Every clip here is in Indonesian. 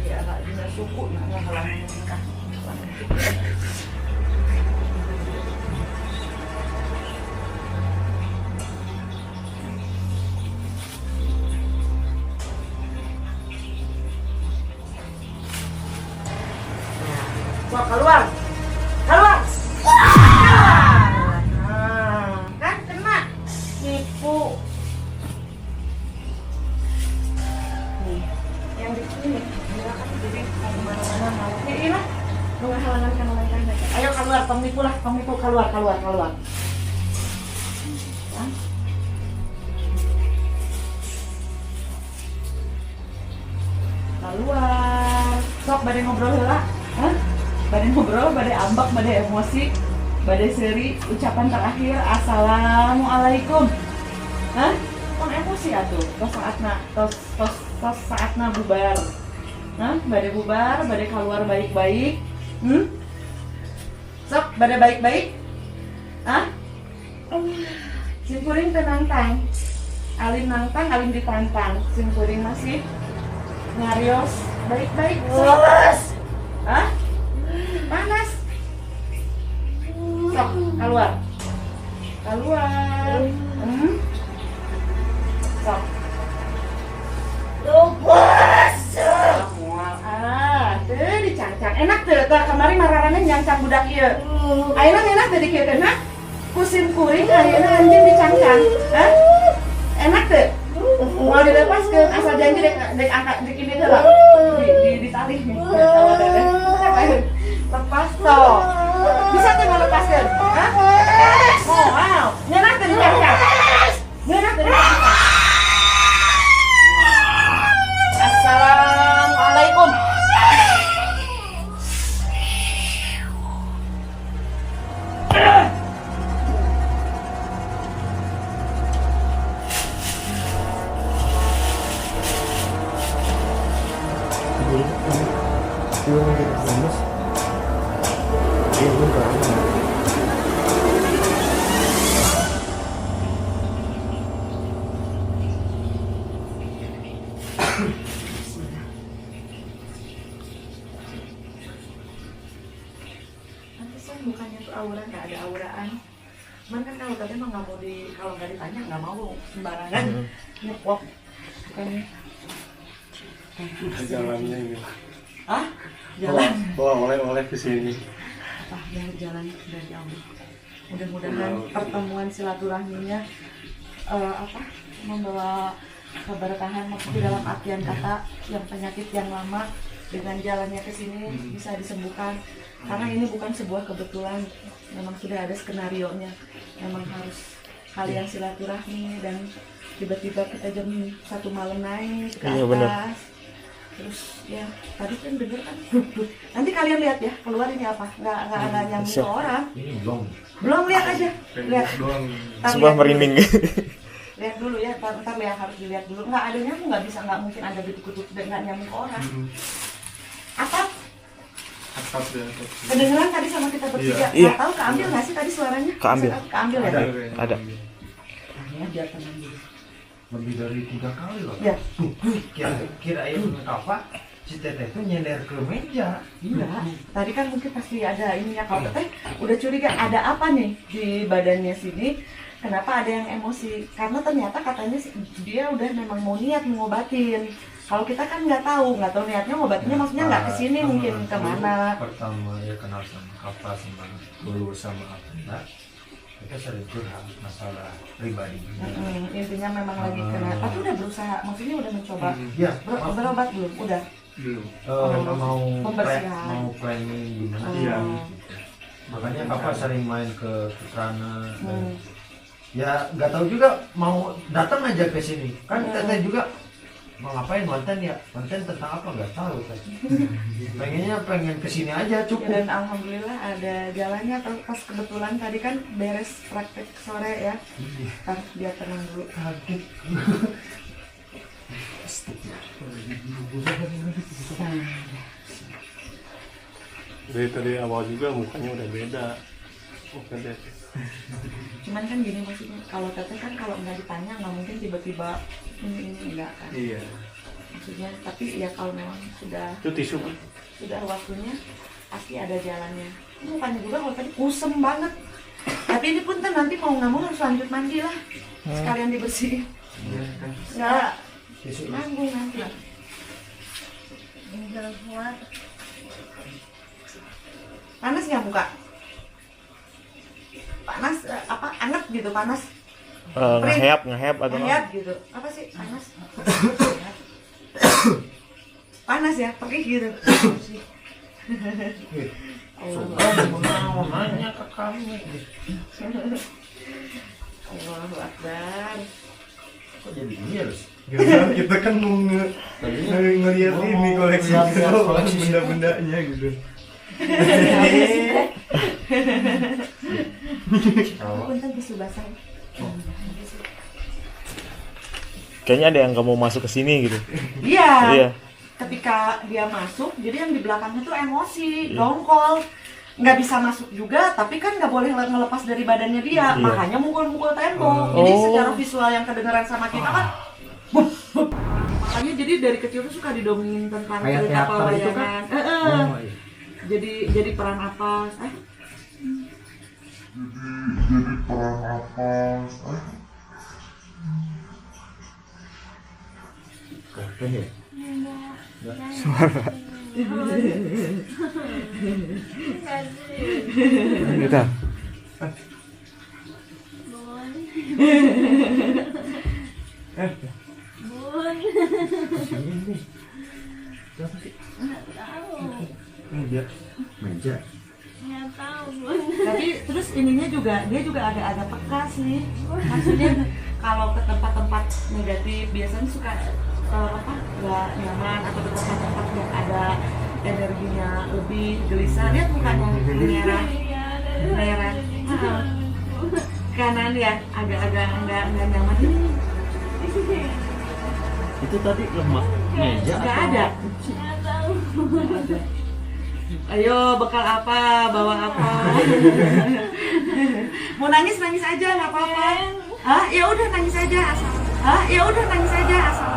dia nggak punya suku nggak halangan nikah. Wah, keluar. Keluar. Kan kena nipu. Nih, yang di sini silakan jadi mau kemana-mana mau. Ini lah, mau halangan kan. Ayo keluar, pemipu lah, pemipu keluar. Keluar. Sok badai ngobrol lah. Hah? Badai ngobrol, badai ambak, badai emosi, badai seri, ucapan terakhir assalamualaikum. Hah? Kon emosi atuh, tos saatna bubar. Hah? Badai bubar, badai keluar baik-baik. Sok, badai baik-baik. Hah? Simpuring tenantang. Alim nantang, alim ditantang. Simpuring masih nyarios baik-baik. Hah? Panas. Sok, keluar. Sok. Tuh dicangcang. Enak tuh, kemarin mararana nyangcang budak ieu. Ayeuna enak teh di kieu teh, nah. Kusim kuring ayeuna anjing dicangcang. Hah? Enak tuh. Mau dilepaskeun asal janji dek angkat dek ini teh lah. Di tali nih. Lepas toh. Bisa tuh melepaskeun? Hah? Wow. Nyenak teh dicangcang. Assalamualaikum. Pantesan mukanya tuh aura, nggak ada auraan. Cuman kan kalau tadi emang nggak mau kalau nggak ditanya nggak mau sembarangan nyepok. Bukannya. Jalannya ini. Ah? Jalan. Oleh ke sini. Jalan dari Allah. Mudah-mudahan pertemuan silaturahminya membawa keberkahan, maksudnya dalam artian kata yang penyakit yang lama dengan jalannya ke sini bisa disembuhkan. Karena ini bukan sebuah kebetulan, memang sudah ada skenarionya. Memang harus kalian silaturahmi dan tiba-tiba kita jam 1 malam naik ke atas. Bener. Terus ya tadi kan denger kan nanti kalian lihat ya keluar ini apa nggak nyambung ke orang. Ini belum lihat aja lihat sebuah merinding. Lihat dulu ya ntar lihat, harus dilihat dulu. Nggak ada nyambung, nggak mungkin ada gitu nggak nyambung ke orang. atap Kedengeran tadi sama kita bertiga. Iya. Nggak tahu keambil nggak sih tadi suaranya? Keambil ya. Ada. Ya biar tenang dulu. lebih dari 3 kali loh. Ya. Kira apa? Si teteh itu nyender ke meja. Iya. Tadi kan mungkin pasti ada ininya. Kalau teteh udah curiga ada apa nih di badannya sini? Kenapa ada yang emosi? Karena ternyata katanya dia udah memang mau niat mengobatin. Kalau kita kan nggak tahu niatnya ngobatinnya maksudnya nggak kesini mungkin kemana. Pertama ya kenal sama apa sama dulu sama apa. Kita sering curhat masalah pribadi. Intinya memang lagi kena. Tapi udah berusaha, maksudnya udah mencoba. Iya. Berobat belum? Udah. Belum. Mau pembersihan. Mau planning gimana? Iya. Makanya apa sering main ke sana. Ya nggak tahu juga mau datang aja ke sini. Kan teteh juga mau ngapain konten tentang apa nggak tahu kan. pengen kesini aja cukup. Dan alhamdulillah ada jalannya. Pas kebetulan tadi kan beres praktek sore ya. Ntar dia tenang dulu. Kaget. Dari tadi awal juga mukanya udah beda. Bukan deh. Cuman kan gini maksudnya, kalau teteh kan kalau nggak ditanya nggak mungkin tiba-tiba ini enggak kan. Iya. maksudnya. Tapi ya kalau memang sudah Itu tisu kan? waktunya pasti ada jalannya. Mukanya juga kalau tadi kusem banget. Tapi ini pun kan nanti mau nggak mau harus lanjut mandi lah. Sekalian dibersihin. Nggak nanggung nanti. Panas nggak muka? Panas apa? Anget gitu panas? Ngeheap atau Anget gitu. Apa sih panas? Panas ya, perih gitu. Mau nanya ke kamu. Allahu Akbar. Kok jadi ini harus? Kita kan mau ngeliat ini koleksi benda-bendanya gitu. Punten tisu basah. Kayaknya ada yang nggak mau masuk ke sini gitu. Iya. Iya. Ketika dia masuk, jadi yang di belakangnya tuh emosi, dongkol, nggak bisa masuk juga, tapi kan nggak boleh ngelepas dari badannya dia, Iya. makanya mukul-mukul tembok. Jadi Oh. secara visual yang kedengeran sama kita kan, bup, bup. Makanya jadi dari kecil tuh suka didongengin tentang Kayak cerita teater itu pewayangan. Oh, iya. Jadi peran apa? Keren ya? Kita. Meja. Tapi terus ininya juga, dia juga agak-agak peka sih. Maksudnya kalau ke tempat-tempat negatif biasanya suka nggak nyaman atau ke tempat-tempat yang ada energinya lebih gelisah. Lihat mukanya merah, merah. Kanan ya, agak-agak nggak nyaman. Itu tadi lemak meja Nggak atau? ada. Ayo, bekal apa? Bawa apa? Mau nangis nangis aja, nggak apa-apa. Ah, ya udah nangis aja asal. Ah, ya udah nangis aja asal.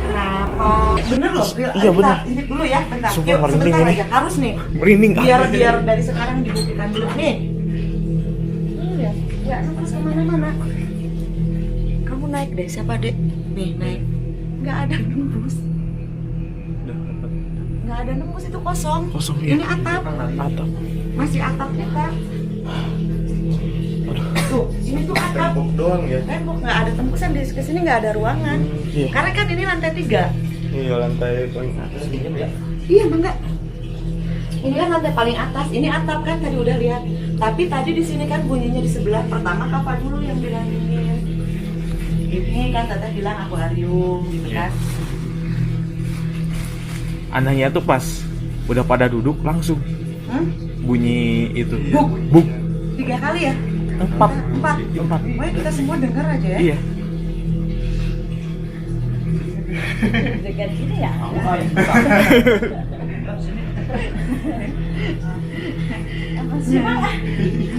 Kenapa? Bener loh, Bril. Iya, bener. Intip dulu ya, bentar. Sumpah, Yuk, merinding sebentar ini. aja. Harus nih. Merinding. Biar dari sekarang dibuktikan dulu nih. Ya, nggak nembus kemana-mana. Kamu naik deh, siapa dek? Nih naik. Nggak ada nembus. Nggak ada nembus, itu kosong. Kosong, iya. Ini atap. Atap. Masih atap kita. Tuh, ini tuh atap. Tembok doang ya. Tembok nggak ada tembusan di kesini, nggak ada ruangan. Iya. Karena kan ini lantai 3. Iya, lantai paling atas dingin ya. Iya, enggak. Ini kan lantai paling atas, ini atap kan tadi udah lihat. Tapi tadi di sini kan bunyinya di sebelah. Pertama Kava dulu yang bilang dingin. Ini kan Teteh bilang akuarium gitu kan. Anehnya tuh pas udah pada duduk langsung bunyi itu. Buk. Buk. 3 kali ya? 4. 4. 4. Pokoknya kita semua dengar aja ya. Iya. Dekat sini ya.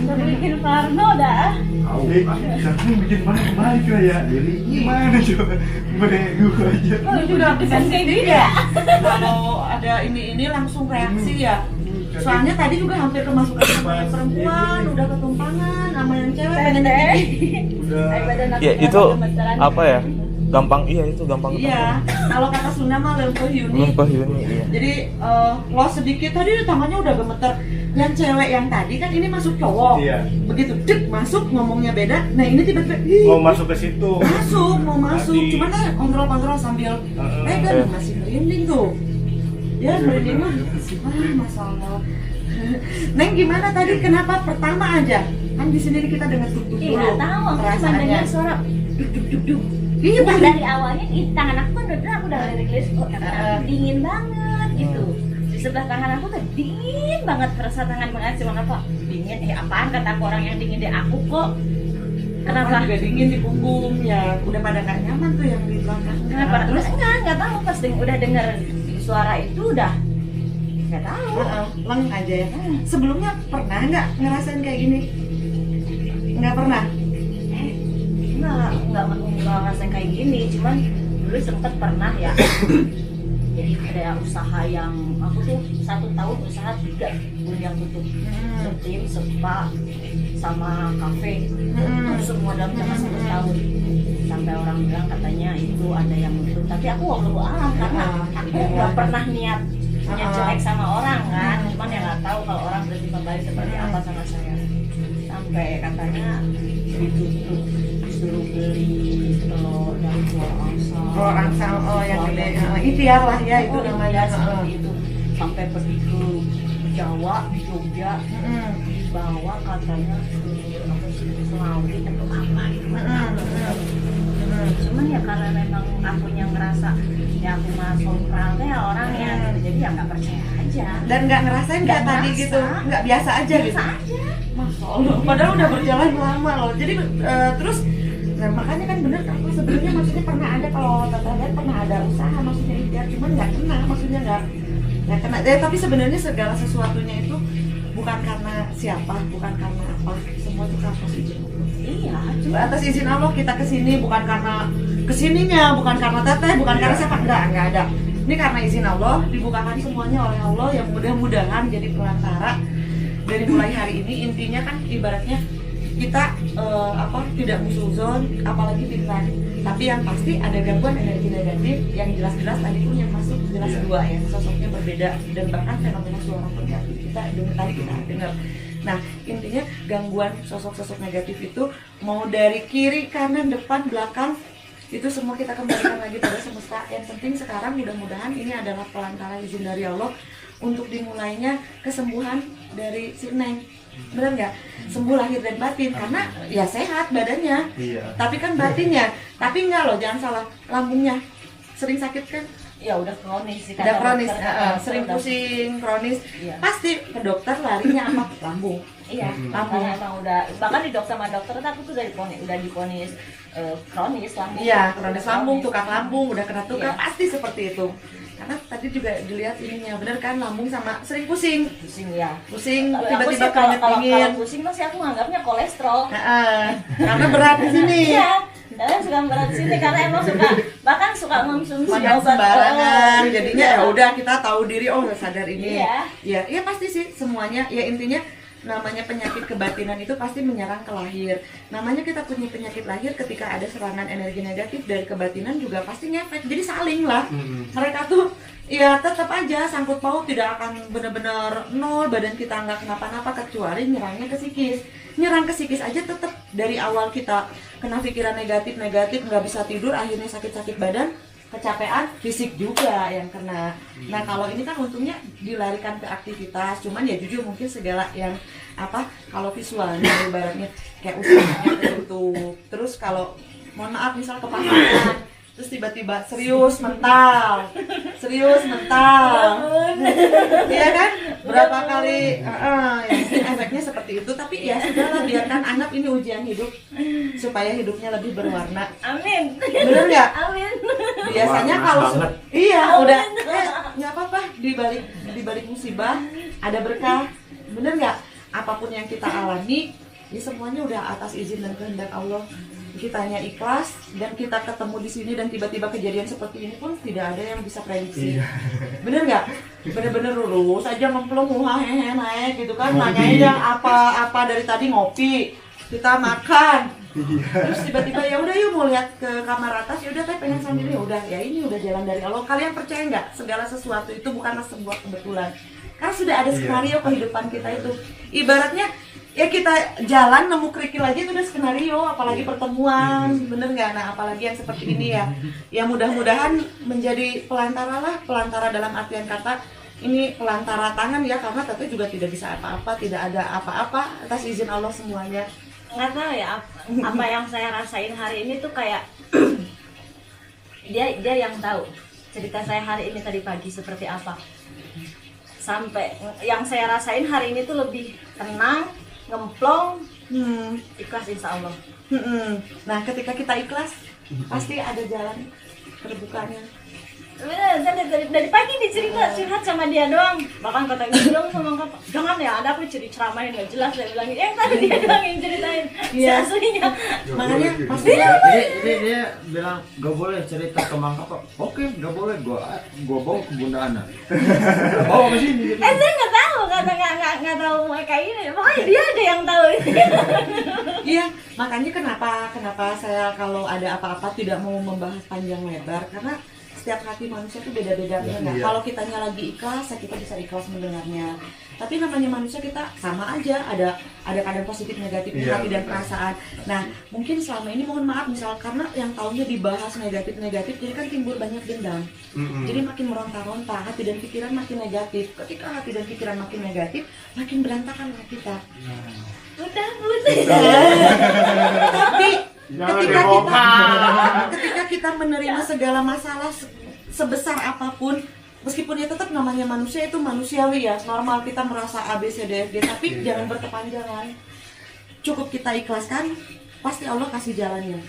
Udah bikin Parno dah. Aku bikin mana kembali coba ya. Gimana coba? Beregu aja. Oh, itu udah bisa sendiri ya. Kalau ada ini langsung reaksi ya. Soalnya tadi juga hampir kemasukan sama yang perempuan, udah ketumpangan sama yang cewek pengen Udah. Ya itu apa ya? Gampang, iya itu gampang. Iya, kalau kata Sunda mah lempeh Yuni. Lempeh Yuni, iya. Jadi lo sedikit tadi tangannya udah gemeter. Yang cewek yang tadi kan ini masuk cowok. Iya. Begitu dek masuk ngomongnya beda. Nah ini tiba-tiba Mau masuk ke situ. mau masuk. Tadi. Cuman kan kontrol sambil kan Iya. masih merinding tuh. Ya merinding mah. Masalah. Neng gimana tadi? Kenapa pertama aja? Kan di sini kita dengar tuk-tuk Iya, dulu. nggak tahu. Aku cuma Perasaannya. dengar suara Duk. Iya udah Bang. dari awalnya di tangan aku kan aku udah lirik kok dingin banget gitu. Di sebelah tangan aku tuh dingin banget, kerasa tangan banget cuma apa? Dingin, apaan kata aku orang yang dingin di aku kok. Kenapa Kenapa? juga dingin di punggung ya? Udah pada nggak nyaman tuh yang di belakang. Kenapa? Terus enggak tahu pas udah denger suara itu udah nggak tahu. Leng aja ya. Sebelumnya pernah nggak ngerasain kayak gini? Nggak pernah. nggak ngerasain kayak gini, cuman dulu sempet pernah ya. Jadi ada usaha yang aku tuh 1 tahun usaha 3 yang tutup, setim, spa, sama kafe, tutup semua dalam jangka 1 tahun. Sampai orang bilang katanya itu ada yang nutup, tapi aku wallahu alam karena aku nggak pernah niat jelek sama orang kan, cuman ya nggak tahu kalau orang bertimbang baik seperti apa sama saya. Sampai katanya ditutup, disuruh beli telur dari luar angsa. Yang gede, ikhtiar lah ya itu namanya. Seperti itu. Sampai pergi ke Jawa, Jogja, dibawa katanya ke Sulawesi atau apa itu. Cuman ya karena memang akunya ngerasa ya aku masuk peralnya ya orangnya, jadi ya nggak percaya aja. Dan nggak ngerasain nggak tadi ngerasa. gitu, nggak biasa aja gitu. Biasa aja. Masya Allah. Padahal udah berjalan lama loh. Jadi terus, nah makanya kan bener aku sebenarnya maksudnya pernah ada kalau Tata lihat pernah ada usaha maksudnya ikhtiar, cuman nggak kena, maksudnya nggak kena. Tapi sebenarnya segala sesuatunya itu bukan karena siapa, bukan karena apa, semua itu atas izin Allah. Iya, Cuma atas izin Allah kita kesini bukan karena kesininya, bukan karena Teteh, bukan karena siapa, enggak ada. Ini karena izin Allah, dibukakan semuanya oleh Allah yang mudah-mudahan jadi perantara dari mulai hari ini. Intinya kan ibaratnya kita tidak musuhzon, apalagi fitnah. Tapi yang pasti ada gangguan energi negatif yang jelas-jelas tadi pun yang masuk jelas dua ya, sosoknya berbeda dan bahkan fenomena suara pun ya, kita tadi kita dengar. Nah intinya gangguan sosok-sosok negatif itu mau dari kiri, kanan, depan, belakang itu semua kita kembalikan lagi pada semesta. Yang penting sekarang mudah-mudahan ini adalah pelantara izin dari Allah untuk dimulainya kesembuhan dari si Neng. Bener nggak? Sembuh lahir dan batin karena ya sehat badannya, tapi kan batinnya, tapi enggak loh, jangan salah, lambungnya sering sakit kan? ya udah kronis sih. Udah kata kronis, dokter, sering udah- pusing, kronis, Iya. pasti ke dokter larinya apa? Lambung. Iya, Lambung. karena emang udah, bahkan di dokter sama dokter aku tuh udah diponis kronis lambung. Iya, kronis lambung, tukang lambung, udah kena tukang, Iya. pasti seperti itu. Karena tadi juga dilihat ininya, bener kan, lambung sama sering pusing, Pusing ya. pusing Aku tiba-tiba sih kalau keringet kalau dingin. pusing masih aku menganggapnya kolesterol. Karena berat di sini. Iya, karena suka berat sini karena emang suka bahkan suka mengonsumsi Makan obat. sembarangan, Oh, jadinya iya. ya udah kita tahu diri, oh nggak sadar ini. Iya. Ya, iya pasti sih semuanya. Ya intinya namanya penyakit kebatinan itu pasti menyerang ke lahir. Namanya kita punya penyakit lahir ketika ada serangan energi negatif dari kebatinan juga pasti ngefek. Jadi saling lah. Mereka tuh ya tetap aja sangkut paut, tidak akan benar-benar nol, badan kita nggak kenapa-napa kecuali nyerangnya ke psikis. Nyerang ke psikis aja tetap dari awal kita kena pikiran negatif nggak bisa tidur, akhirnya sakit-sakit badan, kecapean, fisik juga yang kena. Nah kalau ini kan untungnya dilarikan ke aktivitas, cuman ya jujur mungkin segala yang apa, kalau visualnya ibaratnya kayak usahanya tertutup, terus kalau mohon maaf misal ke pasangan, terus tiba-tiba serius mental, iya kan? Berapa kali, ya mungkin efeknya seperti itu. Tapi ya sudahlah, biarkan, anggap ini ujian hidup supaya hidupnya lebih berwarna. Amin. Bener nggak? Amin. Biasanya Wah, kalau banget. iya udah nggak apa-apa, di balik musibah ada berkah. Bener nggak? Apapun yang kita alami, ya semuanya udah atas izin dan kehendak Allah. Kitanya ikhlas dan kita ketemu di sini dan tiba-tiba kejadian seperti ini pun tidak ada yang bisa prediksi. Bener nggak? Bener-bener lurus aja memplung, hehe naik gitu kan, nanyain yang apa dari tadi ngopi, kita makan. Terus tiba-tiba ya udah yuk mau lihat ke kamar atas, ya udah teh pengen sambil, ya udah ya ini udah jalan dari Allah. Kalian percaya nggak? Segala sesuatu itu bukanlah sebuah kebetulan. Karena sudah ada skenario kehidupan kita itu. Ibaratnya ya kita jalan nemu kerikil aja itu udah skenario, apalagi pertemuan, bener nggak? Nah apalagi yang seperti ini ya. Ya mudah-mudahan menjadi pelantara dalam artian kata ini pelantara tangan ya, karena tentu juga tidak bisa apa-apa, tidak ada apa-apa atas izin Allah semuanya. Nggak tahu ya apa yang saya rasain hari ini tuh kayak dia yang tahu cerita saya hari ini tadi pagi seperti apa. Sampai yang saya rasain hari ini tuh lebih tenang, ngemplong, ikhlas insya Allah. Nah ketika kita ikhlas pasti ada jalan terbukanya. Bener, dari pagi curhat sama dia doang. Bahkan kata gue bilang sama kakak, jangan ya, ada aku ceramain nggak jelas. Saya bilang, yang tadi dia doang yang ceritain. Iya. Aslinya. Makanya pasti Jadi dia bilang gak boleh cerita ke Mang Kapok. Oke, gak boleh, gua bawa ke Bunda Ana. Bawa ke sini. Saya nggak tahu, nggak tahu mereka ini. Makanya dia ada yang tahu. iya, makanya kenapa saya kalau ada apa-apa tidak mau membahas panjang lebar, karena setiap hati manusia itu beda-beda. Iya. Kalau kitanya lagi ikhlas, ya kita bisa ikhlas mendengarnya. Tapi namanya manusia kita sama aja, ada kadang positif negatifnya Iya, hati dan betul. perasaan. Nah, mungkin selama ini mohon maaf misal karena yang taunya dibahas negatif, jadi kan timbul banyak dendam. Jadi makin meronta-ronta, hati dan pikiran makin negatif. Ketika hati dan pikiran makin negatif, makin berantakan kita. Udah. Tapi Jangan ketika kita menerima segala masalah sebesar apapun, meskipun ya tetap namanya manusia itu manusiawi ya, normal kita merasa A B C D F G, tapi jangan berkepanjangan. Cukup kita ikhlaskan, pasti Allah kasih jalannya.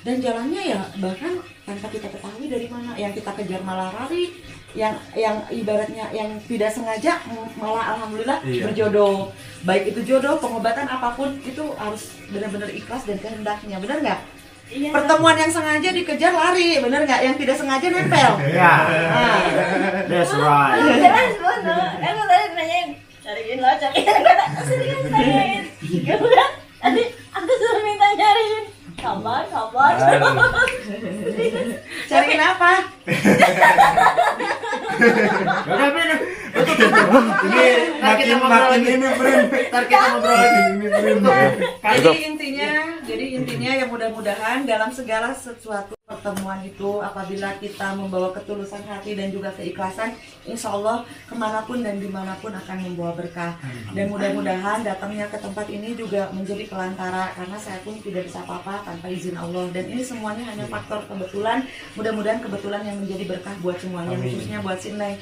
Dan jalannya ya bahkan tanpa kita ketahui dari mana. Yang kita kejar malah lari, yang ibaratnya yang tidak sengaja malah alhamdulillah berjodoh. Baik itu jodoh, pengobatan apapun itu harus benar-benar ikhlas dan kehendaknya. Benar nggak? Iya. Pertemuan yang sengaja dikejar lari, benar nggak? Yang tidak sengaja nempel. Ya. Nah, That's right. Jelas bener. Aku tadi nanyain, cariin. Kata serius nanyain. Gue bilang, tadi aku suruh minta nyariin. Sabar. cariin apa? Ini makin ini friend. Ntar kita ngobrol lagi. Jadi intinya ya mudah-mudahan dalam segala sesuatu pertemuan itu apabila kita membawa ketulusan hati dan juga keikhlasan, insya Allah kemanapun dan dimanapun akan membawa berkah. Dan mudah-mudahan datangnya ke tempat ini juga menjadi pelantara, karena saya pun tidak bisa apa-apa tanpa izin Allah. Dan ini semuanya hanya faktor kebetulan. Mudah-mudahan kebetulan yang menjadi berkah buat semuanya, khususnya buat si Neng.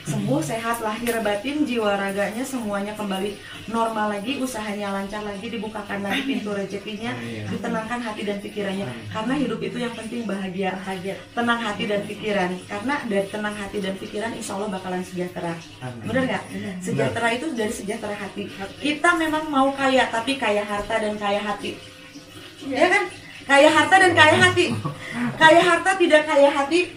Sembuh, sehat, lahir, batin, jiwa raganya semuanya kembali normal lagi, usahanya lancar lagi, dibukakan lagi pintu rezekinya, ditenangkan hati dan pikirannya. Karena hidup itu yang penting bahagia, tenang hati dan pikiran. Karena dari tenang hati dan pikiran, insya Allah bakalan sejahtera. Bener nggak? Sejahtera itu dari sejahtera hati. Kita memang mau kaya, tapi kaya harta dan kaya hati. Ya kan? Kaya harta dan kaya hati. Kaya harta tidak kaya hati.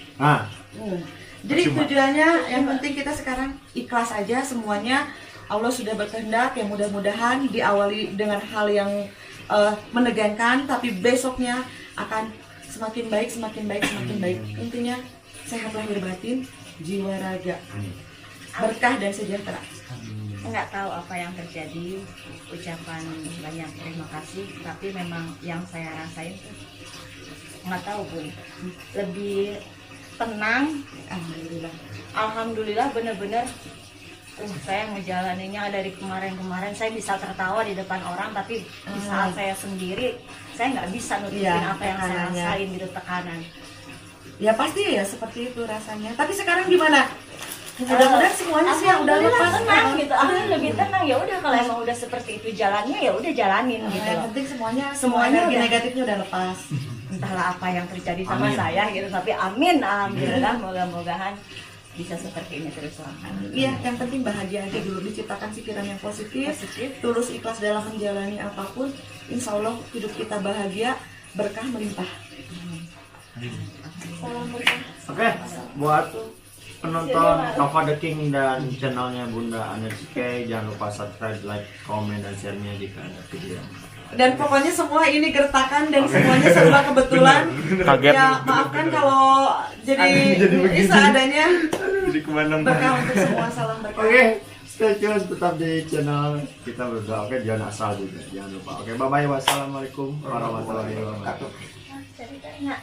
Jadi tujuannya yang penting kita sekarang ikhlas aja semuanya. Allah sudah berkehendak, yang mudah-mudahan diawali dengan hal yang menegangkan, tapi besoknya akan semakin baik. Intinya sehat lahir batin, jiwa raga, berkah dan sejahtera. Nggak tahu apa yang terjadi, ucapan banyak terima kasih, tapi memang yang saya rasain tuh nggak tahu Bun, lebih tenang. Alhamdulillah bener-bener saya ngejalaninnya dari kemarin saya bisa tertawa di depan orang, tapi di saat saya sendiri saya nggak bisa nutupin apa yang saya rasain gitu, tekanan. Ya pasti ya seperti itu rasanya. Tapi sekarang gimana? Mudah-mudahan semuanya sih yang udah lepas tenang gitu. Aku lebih tenang, ya udah kalau emang udah seperti itu jalannya ya udah jalanin gitu Yang loh. penting semuanya Semuanya energi udah. negatifnya udah lepas. Entahlah apa yang terjadi sama saya gitu, tapi amin, alhamdulillah, moga-mogahan bisa seperti ini terus selamanya. Iya, yang penting bahagia aja dulu, diciptakan pikiran yang positif, tulus ikhlas dalam menjalani apapun. Insya Allah hidup kita bahagia, berkah melimpah. Salam berkah. Oke, buat penonton Kava The King dan channelnya Bunda Anercike, jangan lupa subscribe, like, komen, dan share-nya jika ada video. Dan pokoknya semua ini gertakan dan semuanya serba kebetulan. Kaget. Ya maafkan kalau jadi begini. seadanya. Jadi kemana-mana. Berkah untuk semua, salam berkah. Oke, stay tune tetap di channel kita berdua. Oke, jangan asal juga, jangan lupa. Oke, bye bye. Wassalamualaikum warahmatullahi wabarakatuh. Ceritanya